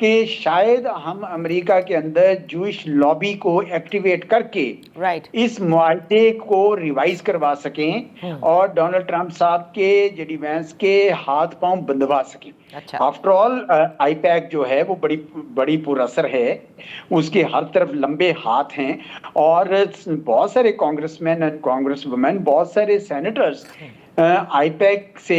کہ شاید ہم امریکہ کے اندر جوئش لابی کو ایکٹیویٹ کر کے رائٹ اس معاہدے کو ریوائز کروا سکیں اور ڈونلڈ ٹرمپ صاحب کے جے ڈی وینس کے ہاتھ پاؤں بندھوا سکیں. اچھا آفٹر آل آئی پیک جو ہے وہ بڑی پر اثر ہے, اس کے ہر طرف لمبے ہاتھ ہیں, اور بہت سارے کانگریس مین اینڈ کانگریس وومین, بہت سارے سینیٹرز آئی پیک سے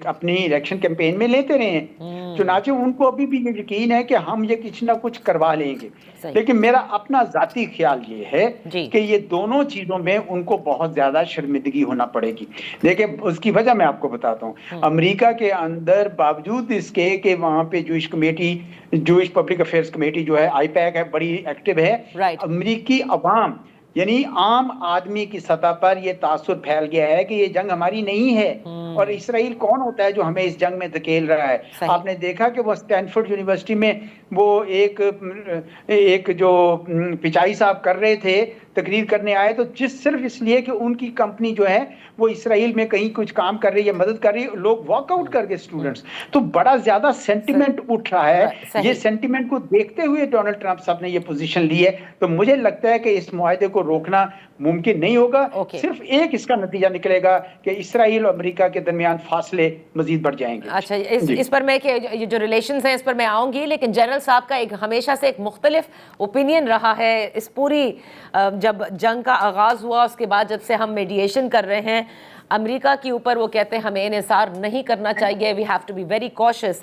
اپنی الیکشن کیمپین میں لیتے رہے ہیں. چنانچہ ان کو ابھی بھی یہ یقین ہے کہ ہم یہ کچھ نہ کچھ کروا لیں گے. صحیح. لیکن میرا اپنا ذاتی خیال یہ ہے جی. کہ یہ دونوں چیزوں میں ان کو بہت زیادہ شرمندگی ہونا پڑے گی. دیکھیں اس کی وجہ میں آپ کو بتاتا ہوں. امریکہ کے اندر باوجود اس کے کہ وہاں پہ Jewish committee, Jewish public affairs committee جو ہے آئی پیک ہے, بڑی ایکٹیو ہے. Right. امریکی عوام یعنی عام آدمی کی سطح پر یہ تاثر پھیل گیا ہے کہ یہ جنگ ہماری نہیں ہے, اور اسرائیل کون ہوتا ہے جو ہمیں اس جنگ میں دھکیل رہا ہے. صحیح. آپ نے دیکھا کہ وہ اسٹینفورڈ یونیورسٹی میں وہ ایک جو پچائی صاحب کر رہے تھے, تقریر کرنے آئے, تو صرف اس لیے کہ ان کی کمپنی جو ہے وہ اسرائیل میں کہیں کچھ کام کر رہی ہے, مدد کر رہی ہے, لوگ واک آؤٹ کر گئے اسٹوڈنٹس. تو بڑا زیادہ سینٹیمنٹ اٹھ رہا ہے. صحیح. یہ سینٹیمنٹ کو دیکھتے ہوئے ڈونلڈ ٹرمپ صاحب نے یہ پوزیشن لی ہے. تو مجھے لگتا ہے کہ اس معاہدے کو روکنا ممکن نہیں ہوگا. Okay. صرف ایک اس کا نتیجہ نکلے گا کہ اسرائیل اور امریکہ کے درمیان فاصلے مزید بڑھ جائیں گے. اچھا, اس پر میں کہ یہ جو ریلیشنز ہیں اس پر میں آؤں گی, لیکن جنرل صاحب کا ایک ہمیشہ سے ایک مختلف اوپینین رہا ہے اس پوری جب جنگ کا آغاز ہوا اس کے بعد جب سے ہم میڈیشن کر رہے ہیں امریکہ کے اوپر, وہ کہتے ہیں ہمیں انحصار نہیں کرنا چاہیے, we have to be very cautious.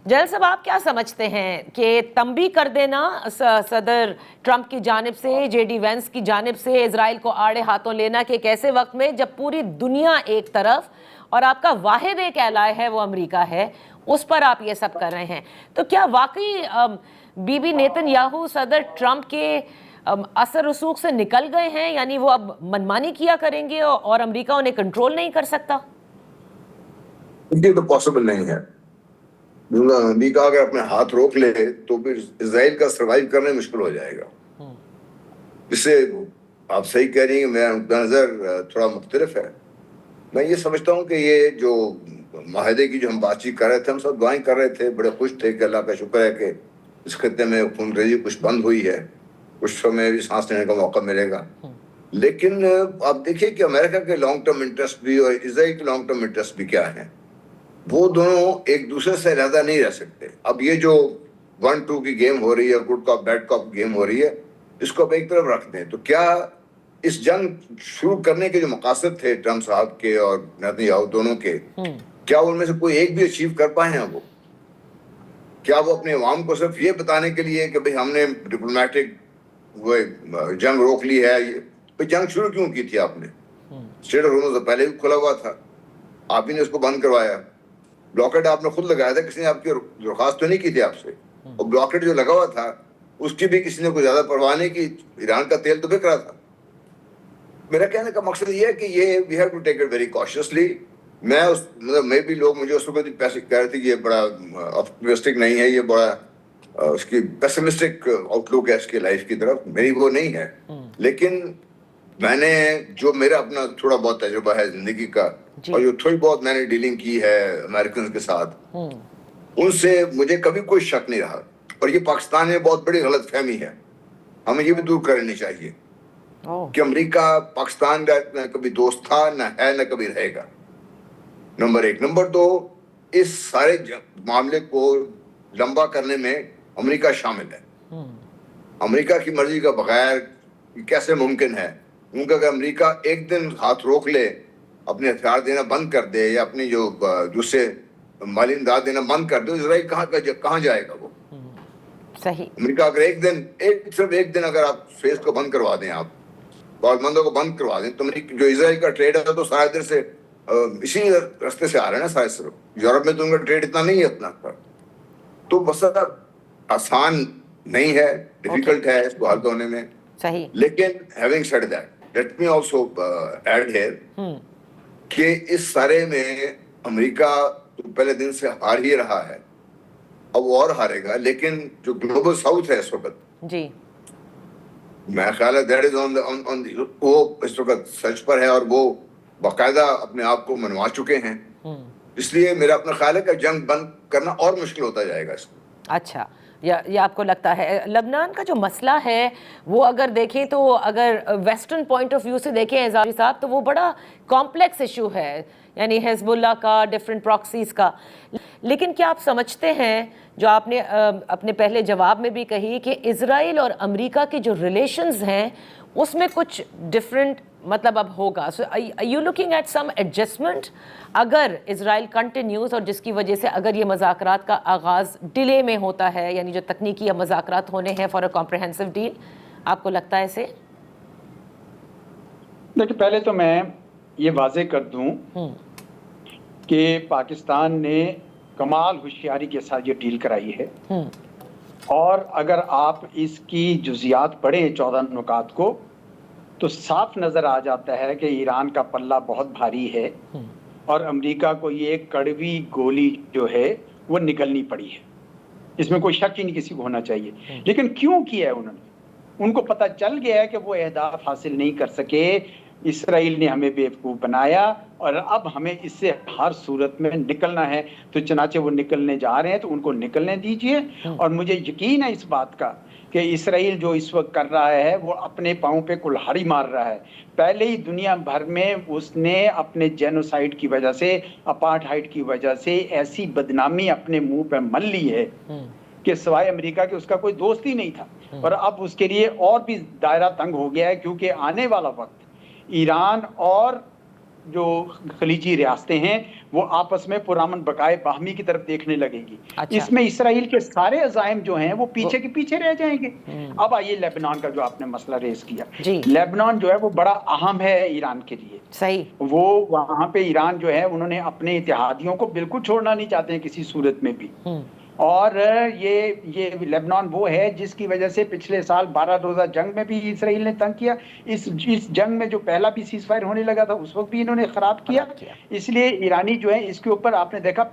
General صاحب آپ کیا سمجھتے ہیں کہ تنبیہ کر دینا صدر ٹرمپ کی جانب سے, جے ڈی وینس کی جانب سے, اسرائیل کو آڑے ہاتھوں لینا کہ ایک ایسے وقت میں جب پوری دنیا ایک طرف اور آپ کا واحد ایک ایلائے ہے وہ امریکہ ہے, اس پر آپ یہ سب کر رہے ہیں, تو کیا واقعی بی بی نیتن یاہو صدر ٹرمپ کے اثر رسوخ سے نکل گئے ہیں, یعنی وہ اب منمانی کیا کریں گے اور امریکہ انہیں کنٹرول نہیں کر سکتا؟ یہ تو پاسبل نہیں ہے. امریکہ اگر اپنے ہاتھ روک لے تو پھر اسرائیل کا سروائیو کرنا مشکل ہو جائے گا. اس سے آپ صحیح کہہ رہی ہیں, میرا نقطہ نظر تھوڑا مختلف ہے. میں یہ سمجھتا ہوں کہ یہ جو معاہدے کی جو ہم بات چیت کر رہے تھے, ہم سب دعائیں کر رہے تھے, بڑے خوش تھے کہ اللہ کا شکر ہے کہ اس خطے میں خون ریزی کچھ بند ہوئی ہے, کچھ سمے بھی سانس لینے کا موقع ملے گا. لیکن آپ دیکھیے کہ امریکہ کے لانگ ٹرم انٹرسٹ بھی اور اسرائیل کے لانگ ٹرم انٹرسٹ بھی کیا ہیں. وہ دونوں ایک دوسرے سے علیحدہ نہیں رہ سکتے. اب یہ جو 1-2 کی گیم ہو رہی ہے, گڈ کاپ بیڈ کاپ گیم ہو رہی ہے, اس کو اب ایک طرف رکھ دیں. تو کیا اس جنگ شروع کرنے کے جو مقاصد تھے ٹرمپ صاحب کے اور نیتن یاہو دونوں کے, کیا ان میں سے کوئی ایک بھی اچیو کر پائے ہیں؟ وہ کیا وہ اپنے عوام کو صرف یہ بتانے کے لیے کہ بھئی ہم نے ڈپلومیٹک وہ جنگ روک لی ہے, یہ جنگ شروع کیوں کی تھی آپ نے؟ اسٹریٹ آف ہارمز پہلے بھی کھلا ہوا تھا, آپ ہی نے اس کو بند کروایا. بلاکٹ آپ نے خود لگایا تھا, کسی نے آپ کی درخواست تو نہیں کی تھی آپ سے, اور بلاکٹ جو لگا ہوا تھا اس کی بھی کسی نے کوئی زیادہ پرواہ نہیں کی. ایران کا تیل تو بک رہا تھا. میرا کہنے کا مقصد یہ ہے کہ یہ we have to take it very cautiously. میں میں بھی لوگ مجھے اس وقت پیسے کہہ رہے تھے کہ یہ بڑا آپٹمسٹک نہیں ہے, یہ بڑا اس کی پیسمسٹک آؤٹ لک ہے اس کی لائف کی طرف. میری وہ نہیں ہے, لیکن میں نے جو میرا اپنا تھوڑا بہت تجربہ ہے زندگی کا, اور جو تھوڑی بہت میں نے ڈیلنگ کی ہے امریکنز کے ساتھ, ان سے مجھے کبھی کوئی شک نہیں رہا. اور یہ پاکستان میں بہت بڑی غلط فہمی ہے, ہمیں یہ بھی دور کر لینی چاہیے کہ امریکہ پاکستان کا نہ کبھی دوست تھا, نہ ہے, نہ کبھی رہے گا. نمبر 1. نمبر 2, اس سارے معاملے کو لمبا کرنے میں امریکہ شامل ہے. امریکہ کی مرضی کا بغیر کیسے ممکن ہے؟ کیونکہ اگر امریکہ ایک دن ہاتھ روک لے, اپنے ہتھیار دینا بند کر دے, یا اپنی جو دوسرے مالی امداد دینا بند کر دے, اسرائیل کہاں جائے گا وہ؟ صحیح. امریکہ اگر صرف ایک دن اگر آپ فیس کو بند کروا دیں, آپ کارمندوں کو بند کروا دیں, تو جو اسرائیل کا ٹریڈ ہے تو سارے ادھر سے اسی رستے سے آ رہے ہیں نا سارے صرف. یورپ میں تو ان کا ٹریڈ اتنا نہیں ہے اپنا پر. تو مسئلہ آسان نہیں ہے, ڈیفیکلٹ ہے اس کو حل ہونے میں. صحیح. لیکن having said that, let me also add here کہ اس سارے میں امریکہ تو پہلے دن سے ہار ہی رہا ہے, اب وہ اور ہارے گا. لیکن جو گلوبل ساؤتھ ہے اس وقت, جی, میں خیال ہے دیٹ از آن وہ اس وقت سچ پر ہے, اور وہ باقاعدہ اپنے آپ کو منوا چکے ہیں. اس لیے میرا اپنا خیال ہے کہ جنگ بند کرنا اور مشکل ہوتا جائے گا اس کو. اچھا. یا آپ کو لگتا ہے لبنان کا جو مسئلہ ہے وہ اگر دیکھیں تو اگر ویسٹرن پوائنٹ آف ویو سے دیکھیں اعزازی صاحب تو وہ بڑا کمپلیکس ایشو ہے، یعنی حزب اللہ کا، ڈفرینٹ پراکسیز کا، لیکن کیا آپ سمجھتے ہیں جو آپ نے اپنے پہلے جواب میں بھی کہی کہ اسرائیل اور امریکہ کے جو ریلیشنز ہیں اس میں کچھ ڈفرینٹ مطلب اب ہوگا، so you looking at some adjustment اگر اسرائیل کنٹینیوز، اور جس کی وجہ سے اگر یہ مذاکرات کا آغاز ڈیلے میں ہوتا ہے، یعنی جو تکنیکی یا مذاکرات ہونے ہیں فار اے کمپریہنسو ڈیل، آپ کو لگتا ہے اسے؟ دیکھیں پہلے تو میں یہ واضح کر دوں کہ پاکستان نے کمال ہوشیاری کے ساتھ یہ ڈیل کرائی ہے، اور اگر آپ اس کی جزیات پڑھیں 14 نکات کو تو صاف نظر آ جاتا ہے کہ ایران کا پلہ بہت بھاری ہے اور امریکہ کو یہ کڑوی گولی جو ہے وہ نگلنی پڑی ہے، اس میں کوئی شک ہی نہیں کسی کو ہونا چاہیے۔ لیکن کیوں کیا ہے انہوں نے؟ ان کو پتہ چل گیا ہے کہ وہ اہداف حاصل نہیں کر سکے، اسرائیل نے ہمیں بیوقوف بنایا اور اب ہمیں اس سے ہر صورت میں نکلنا ہے، تو چنانچہ وہ نکلنے جا رہے ہیں، تو ان کو نکلنے دیجئے۔ اور مجھے یقین ہے اس بات کا کہ اسرائیل جو اس وقت کر رہا ہے وہ اپنے پاؤں پہ کلہاڑی مار رہا ہے۔ پہلے ہی دنیا بھر میں اس نے اپنے جینوسائیڈ کی وجہ سے، اپارٹھائڈ کی وجہ سے ایسی بدنامی اپنے منہ پہ مل لی ہے کہ سوائے امریکہ کے اس کا کوئی دوست ہی نہیں تھا، اور اب اس کے لیے اور بھی دائرہ تنگ ہو گیا ہے، کیونکہ آنے والا وقت ایران اور جو خلیجی ریاستیں ہیں وہ آپس میں پرامن بقائے باہمی کی طرف دیکھنے لگیں گی۔ اس میں اسرائیل کے سارے عزائم جو ہیں وہ پیچھے کے پیچھے رہ جائیں گے۔ اب آئیے لیبنان کا جو آپ نے مسئلہ ریز کیا، لیبنان جو ہے وہ بڑا اہم ہے ایران کے لیے۔ صحیح، وہ وہاں پہ ایران جو ہے انہوں نے اپنے اتحادیوں کو بالکل چھوڑنا نہیں چاہتے ہیں کسی صورت میں بھی، اور یہ لیبنان وہ ہے جس کی وجہ سے پچھلے سال 12 روزہ جنگ میں بھی اسرائیل نے تنگ کیا۔ اس جنگ میں جو پہلا بھی سیز فائر ہونے لگا تھا اس وقت بھی انہوں نے خراب کیا۔ اس لیے ایرانی جو ہے اس کے اوپر آپ نے دیکھا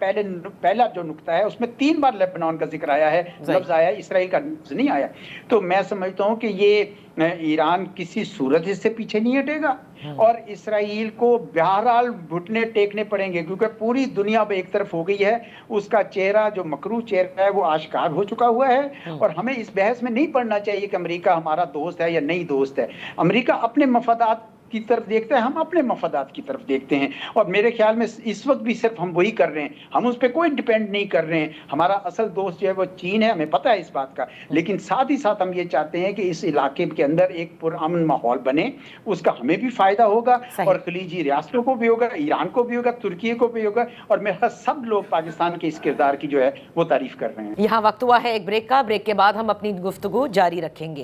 پہلا جو نقطہ ہے اس میں 3 بار لیبنان کا ذکر آیا ہے، لفظ آیا ہے، اسرائیل کا لفظ نہیں آیا۔ تو میں سمجھتا ہوں کہ یہ ایران کسی صورت اس سے پیچھے نہیں ہٹے گا، اور اسرائیل کو بہرحال گھٹنے ٹیکنے پڑیں گے، کیونکہ پوری دنیا پہ ایک طرف ہو گئی ہے، اس کا چہرہ جو مکروہ چہرہ ہے وہ آشکار ہو چکا ہوا ہے۔ اور ہمیں اس بحث میں نہیں پڑنا چاہیے کہ امریکہ ہمارا دوست ہے یا نہیں دوست ہے۔ امریکہ اپنے مفادات کی طرف دیکھتا ہے، ہم اپنے مفادات کی طرف دیکھتے ہیں، اور میرے خیال میں اس وقت بھی صرف ہم وہی کر رہے ہیں، ہم اس پہ کوئی ڈیپینڈ نہیں کر رہے ہیں۔ ہمارا اصل دوست جو ہے وہ چین ہے، ہمیں پتہ ہے اس بات کا، لیکن ساتھ ہی ساتھ ہم یہ چاہتے ہیں کہ اس علاقے کے اندر ایک پرامن ماحول بنے، اس کا ہمیں بھی فائدہ ہوگا اور خلیجی ریاستوں کو بھی ہوگا، ایران کو بھی ہوگا، ترکی کو بھی ہوگا، اور میرے خیال سب لوگ پاکستان کے اس کردار کی جو ہے وہ تعریف کر رہے ہیں۔ یہاں وقت ہوا ہے ایک بریک کا، بریک کے بعد ہم اپنی گفتگو جاری رکھیں گے۔